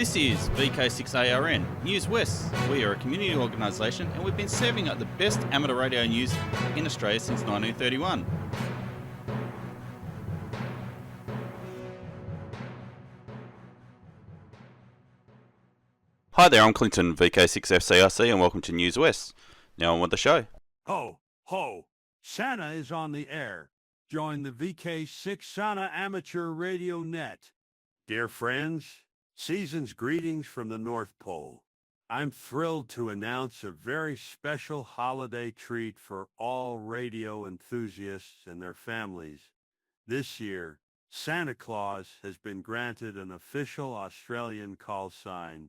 This is VK6ARN, Newswest. We are a community organisation and we've been serving up the best amateur radio news in Australia since 1931. Hi there, I'm Clinton, VK6FCRC, and welcome to Newswest. Now on with the show. Ho, ho, Santa is on the air. Join the VK6 Santa Amateur Radio Net. Dear friends, season's greetings from the North Pole. I'm thrilled to announce a very special holiday treat for all radio enthusiasts and their families. This year, Santa Claus has been granted an official Australian call sign,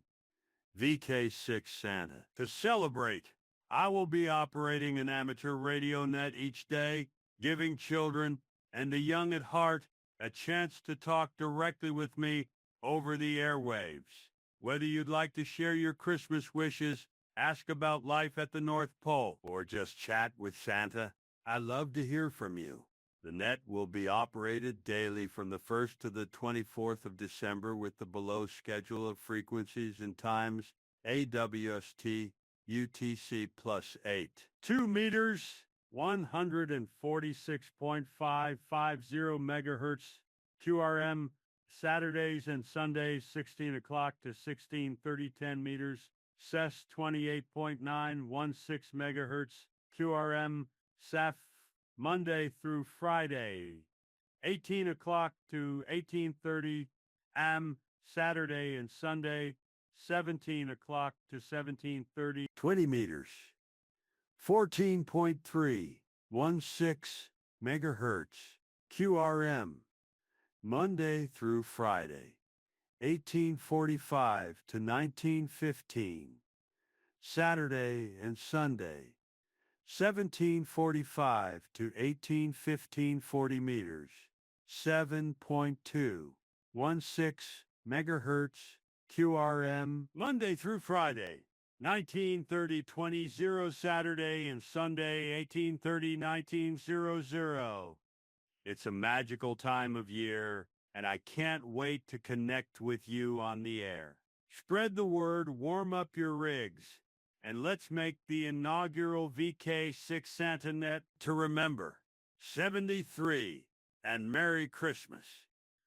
VK6 Santa. To celebrate, I will be operating an amateur radio net each day, giving children and the young at heart a chance to talk directly with me over the airwaves. Whether you'd like to share your Christmas wishes, ask about life at the North Pole, or just chat with Santa, I'd love to hear from you. The net will be operated daily from the 1st to the 24th of December with the below schedule of frequencies and times: AWST, UTC +8. 2 meters, 146.550 megahertz, QRM, Saturdays and Sundays, 16 o'clock to 16:30, 10 meters, CES 28.916 megahertz, QRM, SAF, Monday through Friday, 18 o'clock to 18:30 AM, Saturday and Sunday, 17 o'clock to 17:30. 20 meters, 14.316 megahertz, QRM, Monday through Friday, 18:45 to 19:15, Saturday and Sunday, 17:45 to 18:15, 40 meters, 7.216 megahertz, QRM, Monday through Friday, 19:30, 20:00, Saturday and Sunday, 18:30, 19:00. It's a magical time of year, and I can't wait to connect with you on the air. Spread the word, warm up your rigs, and let's make the inaugural VK6 Santa Net to remember. 73, and Merry Christmas.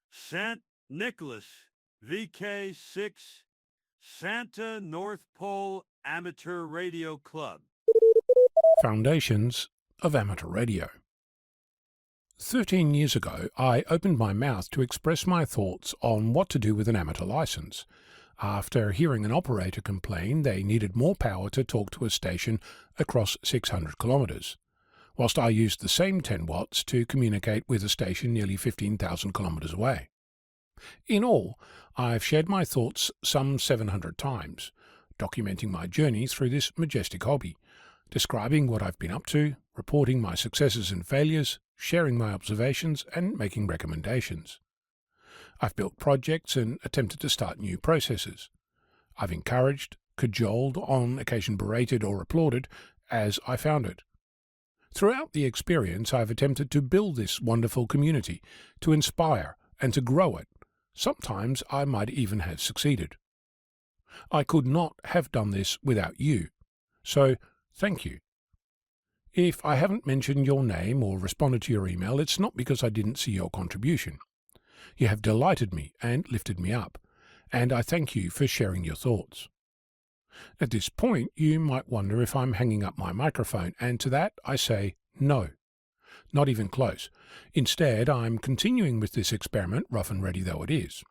St. Nicholas, VK6 Santa North Pole Amateur Radio Club. Foundations of Amateur Radio. 13 years ago, I opened my mouth to express my thoughts on what to do with an amateur license, after hearing an operator complain they needed more power to talk to a station across 600 kilometres, whilst I used the same 10 watts to communicate with a station nearly 15,000 kilometres away. In all, I've shared my thoughts some 700 times, documenting my journey through this majestic hobby, describing what I've been up to, reporting my successes and failures, sharing my observations, and making recommendations. I've built projects and attempted to start new processes. I've encouraged, cajoled, on occasion berated or applauded, as I found it. Throughout the experience, I've attempted to build this wonderful community, to inspire and to grow it. Sometimes I might even have succeeded. I could not have done this without you, so thank you. If I haven't mentioned your name or responded to your email, it's not because I didn't see your contribution. You have delighted me and lifted me up, and I thank you for sharing your thoughts. At this point, you might wonder if I'm hanging up my microphone, and to that I say no. Not even close. Instead, I'm continuing with this experiment, rough and ready though it is.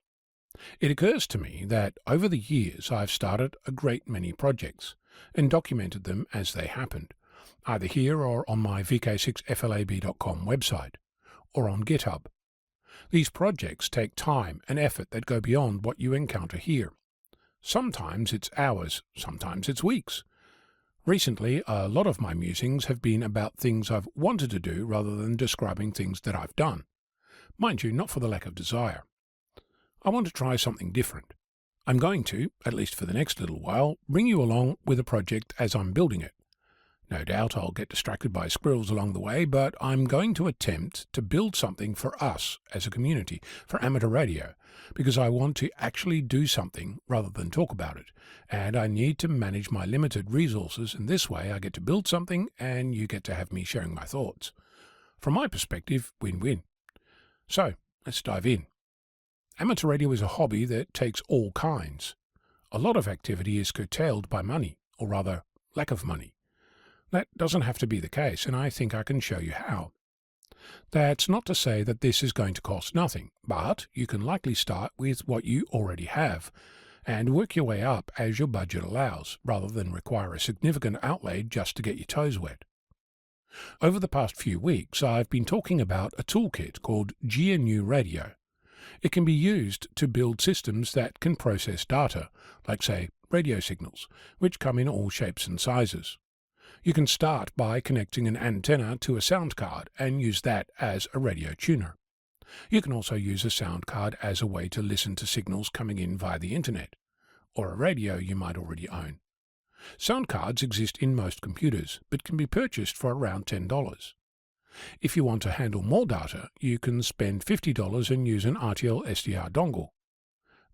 It occurs to me that over the years I've started a great many projects and documented them as they happened, either here or on my vk6flab.com website, or on GitHub. These projects take time and effort that go beyond what you encounter here. Sometimes it's hours, sometimes it's weeks. Recently, a lot of my musings have been about things I've wanted to do rather than describing things that I've done. Mind you, not for the lack of desire. I want to try something different. I'm going to, at least for the next little while, bring you along with a project as I'm building it. No doubt I'll get distracted by squirrels along the way, but I'm going to attempt to build something for us as a community, for amateur radio, because I want to actually do something rather than talk about it, and I need to manage my limited resources, and this way I get to build something and you get to have me sharing my thoughts. From my perspective, win-win. So, let's dive in. Amateur radio is a hobby that takes all kinds. A lot of activity is curtailed by money, or rather, lack of money. That doesn't have to be the case, and I think I can show you how. That's not to say that this is going to cost nothing, but you can likely start with what you already have, and work your way up as your budget allows, rather than require a significant outlay just to get your toes wet. Over the past few weeks, I've been talking about a toolkit called GNU Radio. It can be used to build systems that can process data, like, say, radio signals, which come in all shapes and sizes. You can start by connecting an antenna to a sound card and use that as a radio tuner. You can also use a sound card as a way to listen to signals coming in via the internet, or a radio you might already own. Sound cards exist in most computers, but can be purchased for around $10. If you want to handle more data, you can spend $50 and use an RTL SDR dongle.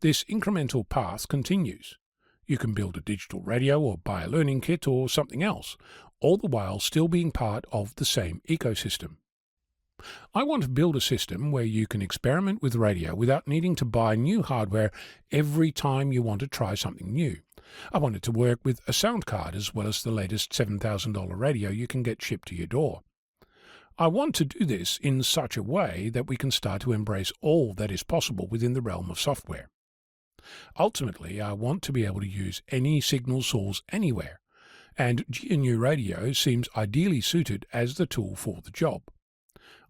This incremental path continues. You can build a digital radio or buy a learning kit or something else, all the while still being part of the same ecosystem. I want to build a system where you can experiment with radio without needing to buy new hardware every time you want to try something new. I want it to work with a sound card as well as the latest $7,000 radio you can get shipped to your door. I want to do this in such a way that we can start to embrace all that is possible within the realm of software. Ultimately, I want to be able to use any signal source anywhere, and GNU Radio seems ideally suited as the tool for the job.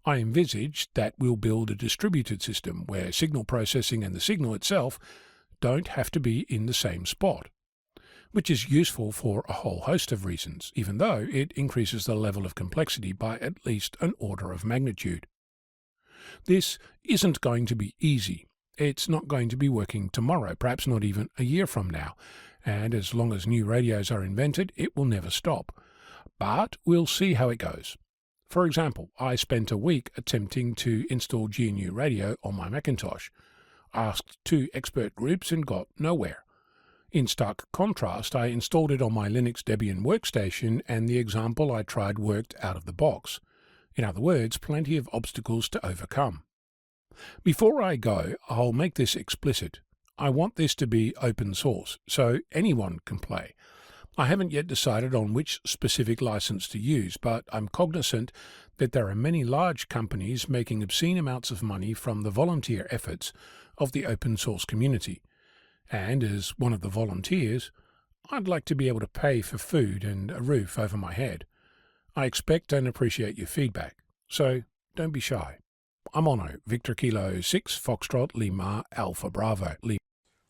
I envisage that we'll build a distributed system where signal processing and the signal itself don't have to be in the same spot, which is useful for a whole host of reasons, even though it increases the level of complexity by at least an order of magnitude. This isn't going to be easy. It's not going to be working tomorrow, perhaps not even a year from now, and as long as new radios are invented, it will never stop. But we'll see how it goes. For example, I spent a week attempting to install GNU Radio on my Macintosh, asked 2 expert groups and got nowhere. In stark contrast, I installed it on my Linux Debian workstation and the example I tried worked out of the box. In other words, plenty of obstacles to overcome. Before I go, I'll make this explicit. I want this to be open source, so anyone can play. I haven't yet decided on which specific license to use, but I'm cognizant that there are many large companies making obscene amounts of money from the volunteer efforts of the open source community. And as one of the volunteers, I'd like to be able to pay for food and a roof over my head. I expect and appreciate your feedback, so don't be shy. I'm Ono, Victor Kilo 6, Foxtrot, Lima, Alpha Bravo, Lima.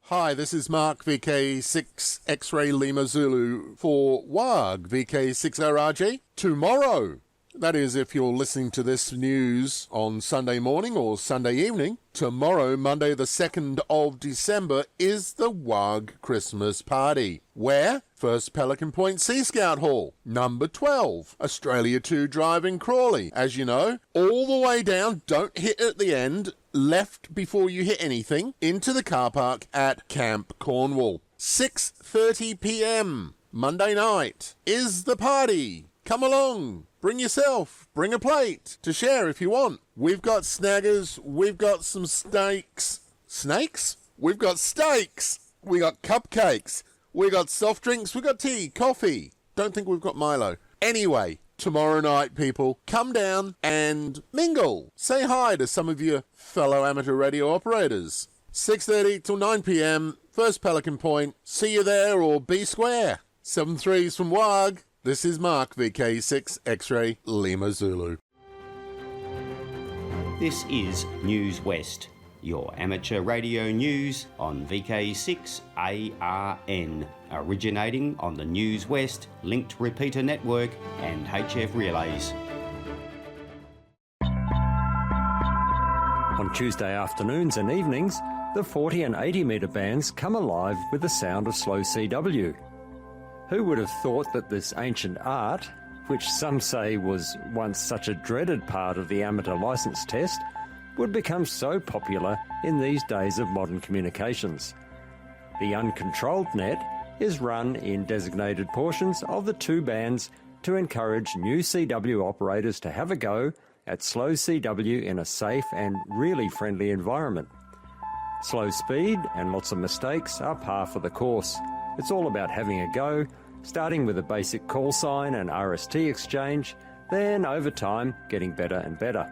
Hi, this is Mark, VK6 X-Ray Lima Zulu for WAG VK6RRG. Tomorrow, that is if you're listening to this news on Sunday morning or Sunday evening, tomorrow, Monday the 2nd of December, is the WAG Christmas Party. Where? First Pelican Point Sea Scout Hall, number 12, Australia 2 Drive in Crawley. As you know, all the way down, don't hit at the end, left before you hit anything, into the car park at Camp Cornwall. 6:30 p.m. Monday night is the party. Come along, bring yourself, bring a plate to share if you want. We've got snaggers, we've got some steaks. Snakes? We've got steaks, we got cupcakes, we got soft drinks, we got tea, coffee. Don't think we've got Milo. Anyway, tomorrow night, people, come down and mingle. Say hi to some of your fellow amateur radio operators. 6:30 till 9 p.m, First Pelican Point. See you there or be square. 7-3s from WAG. This is Mark, VK6 X-Ray Lima Zulu. This is Newswest, your amateur radio news on VK6ARN, originating on the Newswest linked repeater network and HF relays. On Tuesday afternoons and evenings, the 40 and 80 metre bands come alive with the sound of slow CW. Who would have thought that this ancient art which some say was once such a dreaded part of the amateur licence test, would become so popular in these days of modern communications. The uncontrolled net is run in designated portions of the two bands to encourage new CW operators to have a go at slow CW in a safe and really friendly environment. Slow speed and lots of mistakes are par for the course. It's all about having a go, starting with a basic call sign and RST exchange, then over time getting better and better.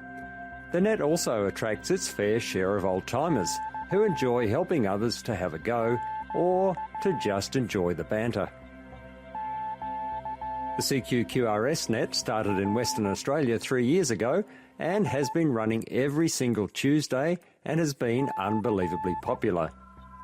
The net also attracts its fair share of old-timers who enjoy helping others to have a go or to just enjoy the banter. The CQ-QRS net started in Western Australia 3 years ago and has been running every single Tuesday and has been unbelievably popular.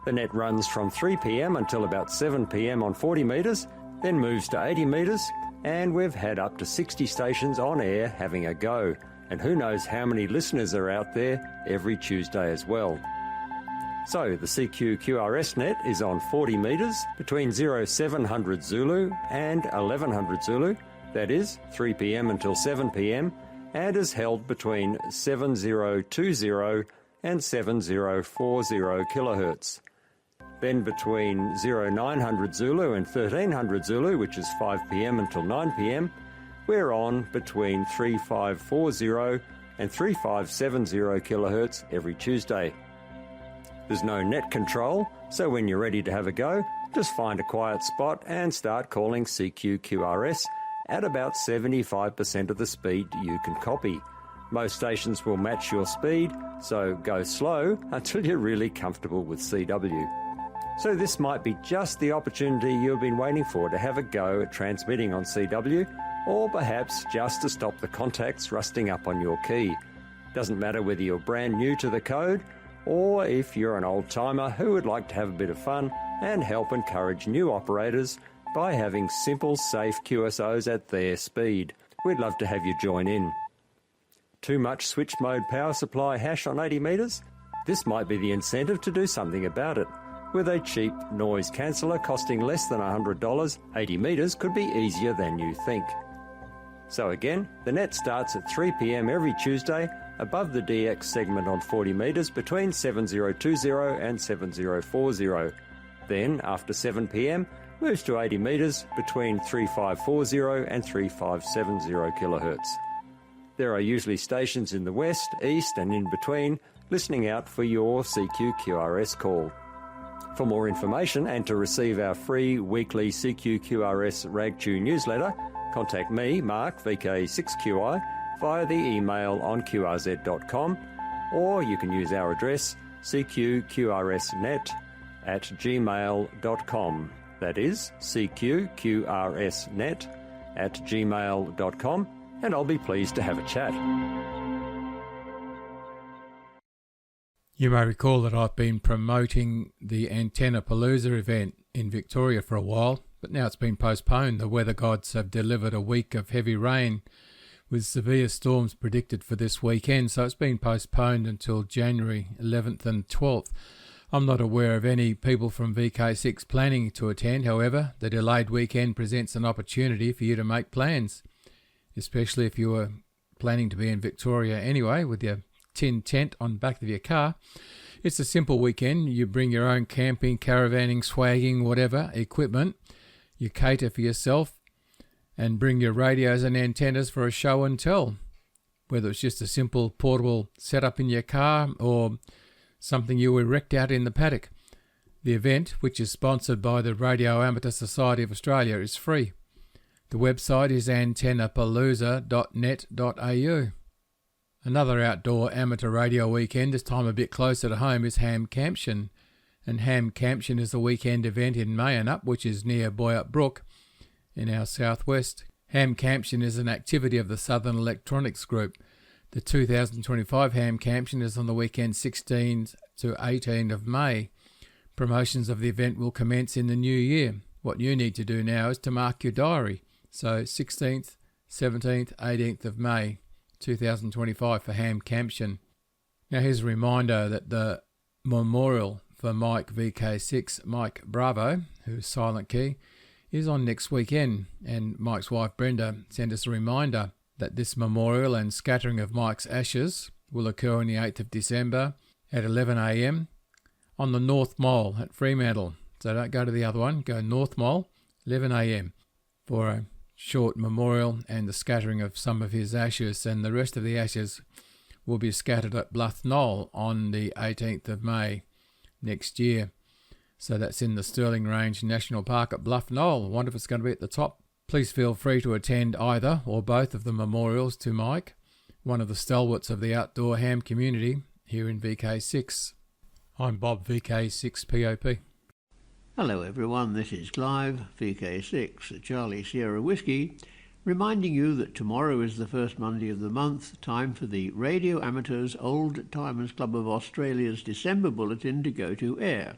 The net runs from 3 p.m. until about 7 p.m. on 40 metres, then moves to 80 metres, and we've had up to 60 stations on air having a go, and who knows how many listeners are out there every Tuesday as well. So the CQ-QRS net is on 40 metres between 0700 Zulu and 1100 Zulu, that is 3 p.m. until 7 p.m, and is held between 7020 and 7040 kHz. Then between 0900 Zulu and 1300 Zulu, which is 5 p.m. until 9 p.m, we're on between 3540 and 3570 kHz every Tuesday. There's no net control, so when you're ready to have a go, just find a quiet spot and start calling CQ-QRS at about 75% of the speed you can copy. Most stations will match your speed, so go slow until you're really comfortable with CW. So this might be just the opportunity you've been waiting for to have a go at transmitting on CW, or perhaps just to stop the contacts rusting up on your key. Doesn't matter whether you're brand new to the code, or if you're an old-timer who would like to have a bit of fun and help encourage new operators by having simple, safe QSOs at their speed. We'd love to have you join in. Too much switch mode power supply hash on 80 metres? This might be the incentive to do something about it. With a cheap noise canceller costing less than $100, 80 metres could be easier than you think. So again, the net starts at 3 p.m. every Tuesday above the DX segment on 40 metres between 7020 and 7040. Then, after 7 p.m, moves to 80 metres between 3540 and 3570 kHz. There are usually stations in the west, east and in between listening out for your CQ-QRS call. For more information and to receive our free weekly CQ-QRS RagTune newsletter, contact me, Mark, VK6QI, via the email on qrz.com, or you can use our address cqqrsnet@gmail.com. That is cqqrsnet@gmail.com, and I'll be pleased to have a chat. You may recall that I've been promoting the Antenna Palooza event in Victoria for a while, but now it's been postponed. The weather gods have delivered a week of heavy rain with severe storms predicted for this weekend, so it's been postponed until January 11th and 12th. I'm not aware of any people from VK6 planning to attend. However, the delayed weekend presents an opportunity for you to make plans, especially if you were planning to be in Victoria anyway with your tin tent on the back of your car. It's a simple weekend. You bring your own camping, caravanning, swagging, whatever equipment. You cater for yourself and bring your radios and antennas for a show and tell, whether it's just a simple portable setup in your car or something you erect out in the paddock. The event, which is sponsored by the Radio Amateur Society of Australia, is free. The website is antennapalooza.net.au. Another outdoor amateur radio weekend, this time a bit closer to home, is Ham Camption. And Ham Camption is a weekend event in Mayanup, which is near Boyup Brook in our southwest. Ham Camption is an activity of the Southern Electronics Group. The 2025 Ham Camption is on the weekend 16th to 18th of May. Promotions of the event will commence in the new year. What you need to do now is to mark your diary. So 16th, 17th, 18th of May 2025 for Ham Camption. Now here's a reminder that the memorial for Mike VK6, Mike Bravo, who's Silent Key, is on next weekend, and Mike's wife Brenda sent us a reminder that this memorial and scattering of Mike's ashes will occur on the 8th of December at 11 a.m. on the North Mole at Fremantle. So don't go to the other one, go North Mole, 11 a.m. for a short memorial and the scattering of some of his ashes, and the rest of the ashes will be scattered at Bluff Knoll on the 18th of May next year. So that's in the Stirling Range National Park at Bluff Knoll. I wonder if it's going to be at the top. Please feel free to attend either or both of the memorials to Mike, one of the stalwarts of the outdoor ham community here in VK6. I'm Bob, VK6POP. Hello everyone, this is Clive, VK6, Charlie Sierra Whiskey, reminding you that tomorrow is the first Monday of the month, time for the Radio Amateurs Old Timers Club of Australia's December Bulletin to go to air.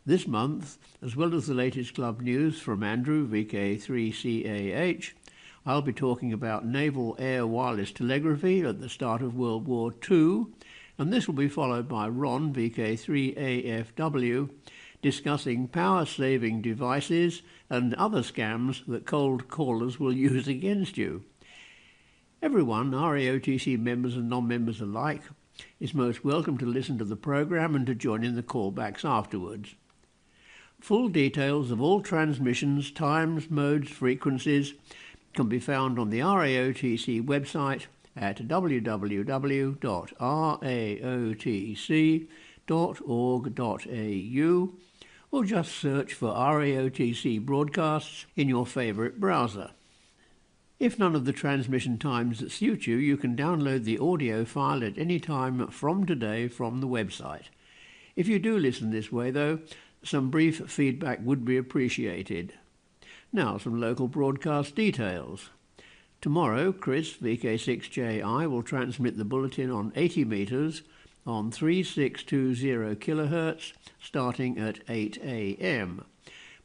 This month, as well as the latest club news from Andrew, VK3CAH, I'll be talking about naval air wireless telegraphy at the start of World War II, and this will be followed by Ron, VK3AFW, discussing power-saving devices and other scams that cold callers will use against you. Everyone, RAOTC members and non-members alike, is most welcome to listen to the program and to join in the callbacks afterwards. Full details of all transmissions, times, modes, frequencies can be found on the RAOTC website at www.raotc.org.au, or just search for RAOTC broadcasts in your favourite browser. If none of the transmission times that suit you, you can download the audio file at any time from today from the website. If you do listen this way, though, some brief feedback would be appreciated. Now, some local broadcast details. Tomorrow, Chris, VK6JI, will transmit the bulletin on 80 metres on 3620 kHz, starting at 8 a.m.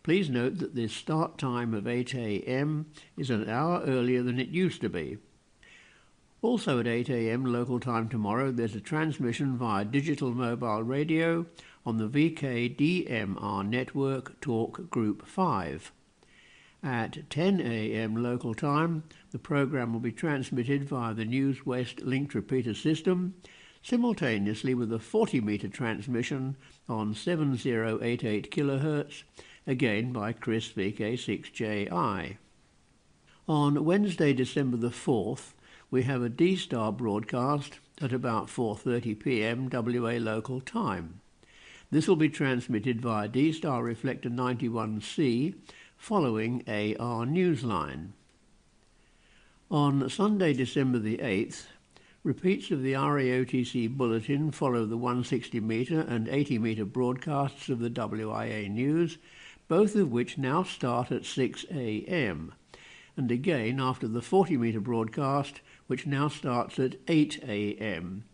Please note that this start time of 8 a.m. is an hour earlier than it used to be. Also at 8 a.m. local time tomorrow, there's a transmission via digital mobile radio on the VK-DMR network Talk Group 5. At 10 a.m. local time, the program will be transmitted via the Newswest linked repeater system, simultaneously with a 40-metre transmission on 7088 kHz, again by Chris VK6JI. On Wednesday, December the 4th, we have a D-Star broadcast at about 4:30 p.m. WA local time. This will be transmitted via D-Star Reflector 91C, following AR Newsline. On Sunday, December the 8th, repeats of the RAOTC bulletin follow the 160-metre and 80-metre broadcasts of the WIA News, both of which now start at 6 a.m, and again after the 40-metre broadcast, which now starts at 8 a.m.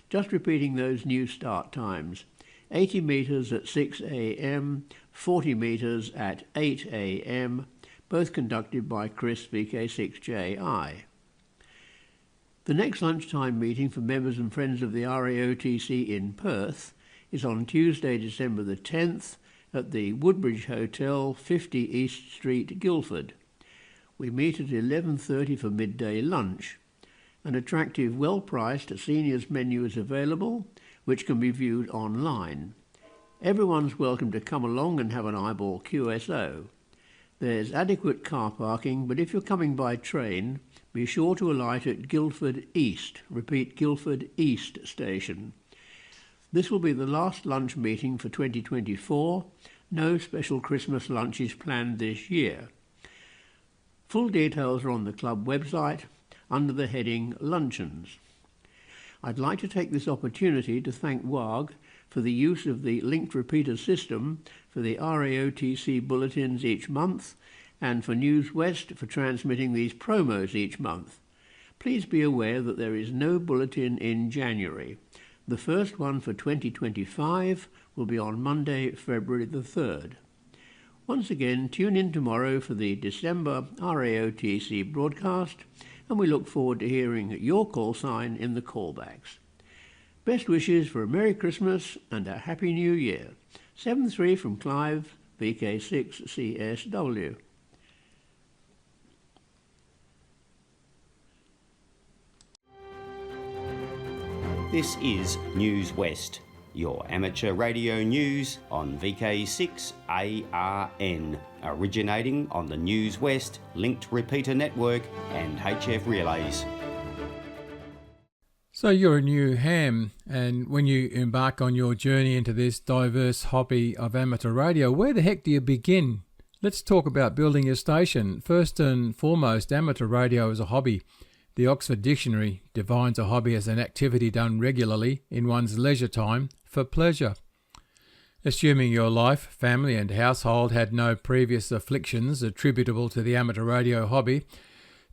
Just repeating those new start times. 80 metres at 6 a.m, 40 metres at 8 a.m, both conducted by Chris VK6JI. The next lunchtime meeting for members and friends of the RAOTC in Perth is on Tuesday, December the 10th at the Woodbridge Hotel, 50 East Street, Guildford. We meet at 11:30 for midday lunch. An attractive, well-priced seniors menu is available, which can be viewed online. Everyone's welcome to come along and have an eyeball QSO. There's adequate car parking, but if you're coming by train, be sure to alight at Guildford East. Repeat, Guildford East Station. This will be the last lunch meeting for 2024. No special Christmas lunches planned this year. Full details are on the club website under the heading Luncheons. I'd like to take this opportunity to thank WAG for the use of the linked repeater system for the RAOTC bulletins each month, and for Newswest for transmitting these promos each month. Please be aware that there is no bulletin in January. The first one for 2025 will be on Monday, February the 3rd. Once again, tune in tomorrow for the December RAOTC broadcast, and we look forward to hearing your call sign in the callbacks. Best wishes for a Merry Christmas and a Happy New Year. 7-3 from Clive, VK6CSW. This is Newswest, your amateur radio news on VK6ARN, originating on the Newswest linked repeater network and HF relays. So you're a new ham, and when you embark on your journey into this diverse hobby of amateur radio, where the heck do you begin? Let's talk about building your station. First and foremost, amateur radio is a hobby. The Oxford Dictionary defines a hobby as an activity done regularly in one's leisure time for pleasure. Assuming your life, family and household had no previous afflictions attributable to the amateur radio hobby,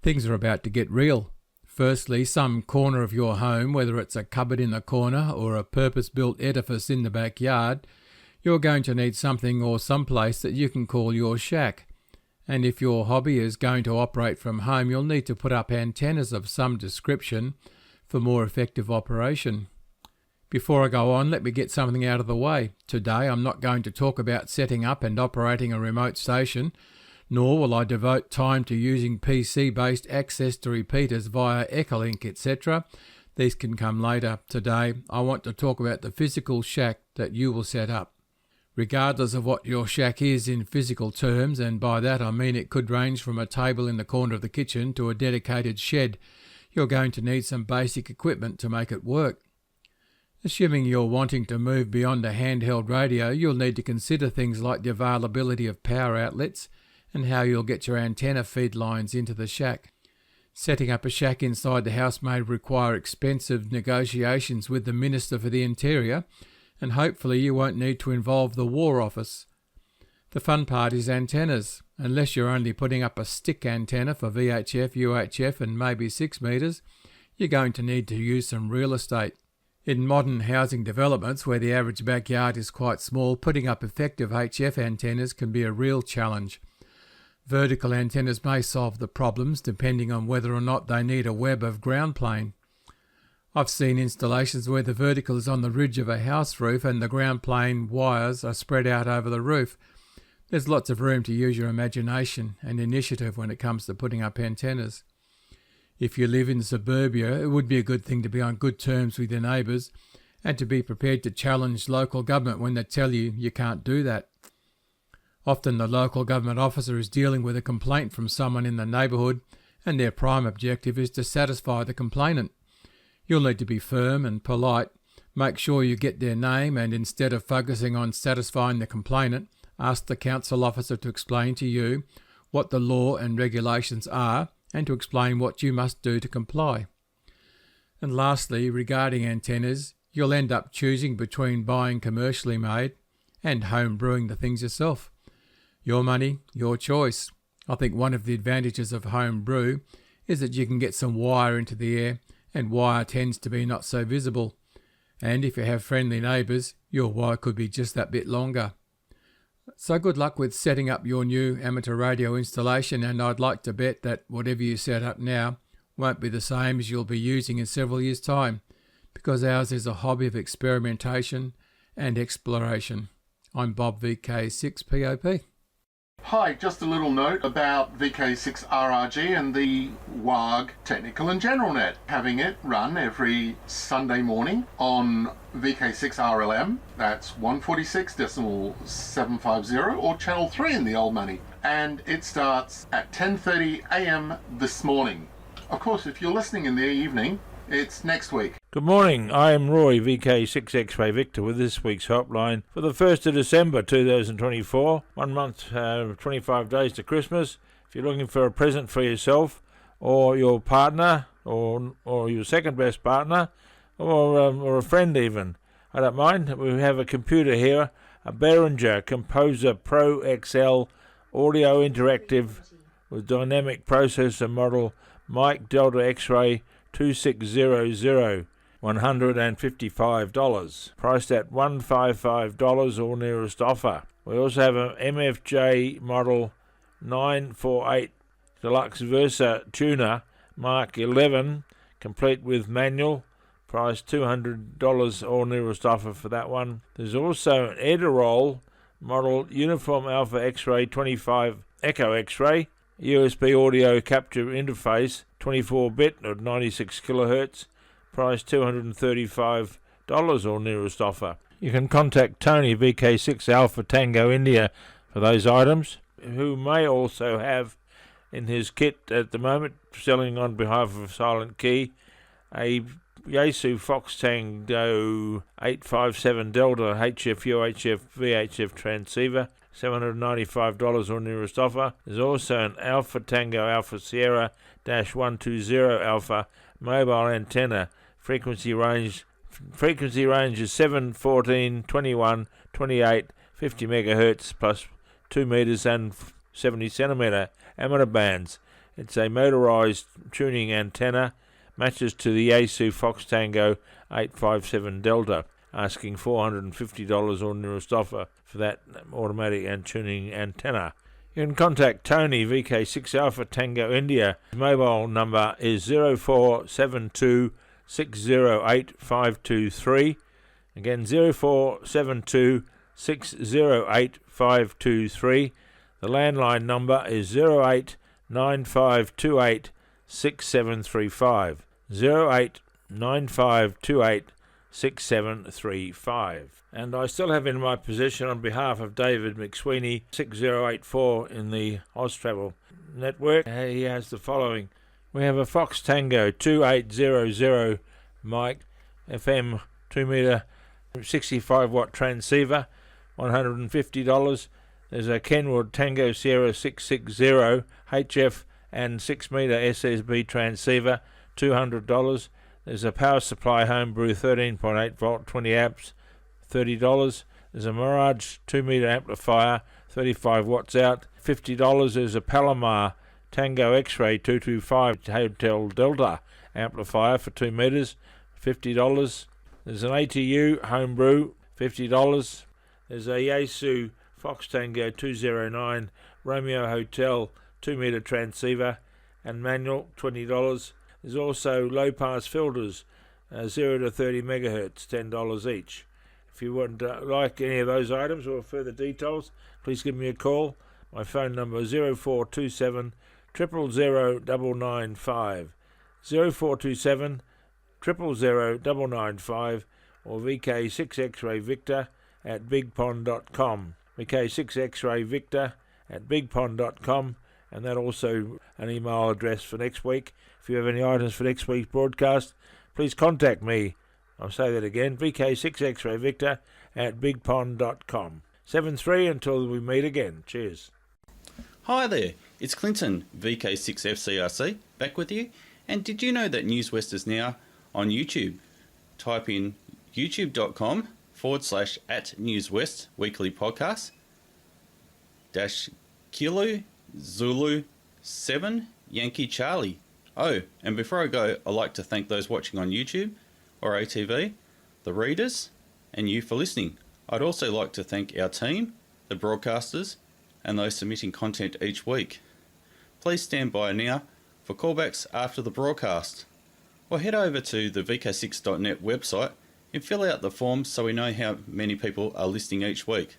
things are about to get real. Firstly, some corner of your home, whether it's a cupboard in the corner or a purpose-built edifice in the backyard, you're going to need something or someplace that you can call your shack. And if your hobby is going to operate from home, you'll need to put up antennas of some description for more effective operation. Before I go on, let me get something out of the way. Today I'm not going to talk about setting up and operating a remote station, nor will I devote time to using PC-based access to repeaters via Echolink, etc. These can come later. Today I want to talk about the physical shack that you will set up. Regardless of what your shack is in physical terms, and by that I mean it could range from a table in the corner of the kitchen to a dedicated shed, you're going to need some basic equipment to make it work. Assuming you're wanting to move beyond a handheld radio, you'll need to consider things like the availability of power outlets and how you'll get your antenna feed lines into the shack. Setting up a shack inside the house may require expensive negotiations with the Minister for the Interior, and hopefully you won't need to involve the War Office. The fun part is antennas. Unless you're only putting up a stick antenna for VHF, UHF and maybe 6 metres, you're going to need to use some real estate. In modern housing developments where the average backyard is quite small, putting up effective HF antennas can be a real challenge. Vertical antennas may solve the problems depending on whether or not they need a web of ground plane. I've seen installations where the vertical is on the ridge of a house roof and the ground plane wires are spread out over the roof. There's lots of room to use your imagination and initiative when it comes to putting up antennas. If you live in suburbia, it would be a good thing to be on good terms with your neighbours and to be prepared to challenge local government when they tell you you can't do that. Often the local government officer is dealing with a complaint from someone in the neighbourhood, and their prime objective is to satisfy the complainant. You'll need to be firm and polite, make sure you get their name, and instead of focusing on satisfying the complainant, ask the council officer to explain to you what the law and regulations are and to explain what you must do to comply. And lastly, regarding antennas, you'll end up choosing between buying commercially made and home brewing the things yourself. Your money, your choice. I think one of the advantages of home brew is that you can get some wire into the air, and wire tends to be not so visible. And if you have friendly neighbours, your wire could be just that bit longer. So good luck with setting up your new amateur radio installation, and I'd like to bet that whatever you set up now won't be the same as you'll be using in several years' time, because ours is a hobby of experimentation and exploration. I'm Bob VK6POP. Hi, just a little note about VK6RRG and the WARG Technical and General Net. Having it run every Sunday morning on VK6RLM, that's 146.750, or Channel 3 in the old money. And it starts at 10:30 a.m. this morning. Of course, if you're listening in the evening, it's next week. Good morning, I am Roy, VK6X-Ray Victor, with this week's helpline for the 1st of December 2024, 1 month, 25 days to Christmas. If you're looking for a present for yourself or your partner or your second best partner or a friend even, I don't mind. We have a computer here, a Behringer Composer Pro XL audio interactive with dynamic processor model Mike Delta X-Ray 2600, $155, priced at $155 or nearest offer. We also have an MFJ model 948 Deluxe Versa tuner Mark 11, complete with manual, priced $200 or nearest offer for that one. There's also an Edirol model Uniform Alpha X-Ray 25 Echo X-Ray, USB audio capture interface, 24-bit at 96 kHz, price $235 or nearest offer. You can contact Tony, VK6 Alpha Tango India, for those items, who may also have in his kit at the moment, selling on behalf of Silent Key, a Yaesu Fox Tango 857 Delta HF UHF VHF transceiver, $795 or nearest offer. There's also an Alpha Tango Alpha Sierra -120 Alpha mobile antenna. Frequency range is 7, 14, 21, 28, 50 megahertz plus 2 meters and 70 centimeter amateur bands. It's a motorized tuning antenna, matches to the Yaesu Fox Tango 857 Delta, asking $450 or nearest offer for that automatic and tuning antenna. You can contact Tony, VK6 Alpha Tango India. His mobile number is 0472 608 523. Again, 0472 608 523. The landline number is 089528 6735. 089528 6735. And I still have in my possession, on behalf of David McSweeney, 6084 in the Austravel network. He has the following. We have a Fox Tango 2800 mic, FM 2 meter 65 watt transceiver, $150. There's a Kenwood Tango Sierra 660 HF and 6 meter SSB transceiver, $200. There's a Power Supply Homebrew 13.8 volt 20 amps, $30. There's a Mirage 2 meter amplifier, 35 watts out, $50. There's a Palomar Tango X-Ray 225 Hotel Delta amplifier for 2 meters, $50. There's an ATU Homebrew, $50. There's a Yaesu Fox Tango 209 Romeo Hotel 2 meter transceiver and manual, $20. There's also low pass filters, 0 to 30 megahertz, $10 each. If you would like any of those items or further details, please give me a call. My phone number is 0427 000 995, 0427 000 995, or VK6X-Ray Victor at bigpond.com. VK6X-Ray Victor at bigpond.com, and that also an email address for next week. If you have any items for next week's broadcast, please contact me. I'll say that again, VK6X-Ray Victor at bigpond.com. 7-3 until we meet again. Cheers. Hi there, it's Clinton, VK6FCRC, back with you. And did you know that Newswest is now on YouTube? Type in youtube.com/@Newswest weekly podcast -Kilo Zulu 7 Yankee Charlie. Oh, and before I go, I'd like to thank those watching on YouTube or ATV, the readers, and you for listening. I'd also like to thank our team, the broadcasters, and those submitting content each week. Please stand by now for callbacks after the broadcast, or head over to the VK6.net website and fill out the forms so we know how many people are listening each week.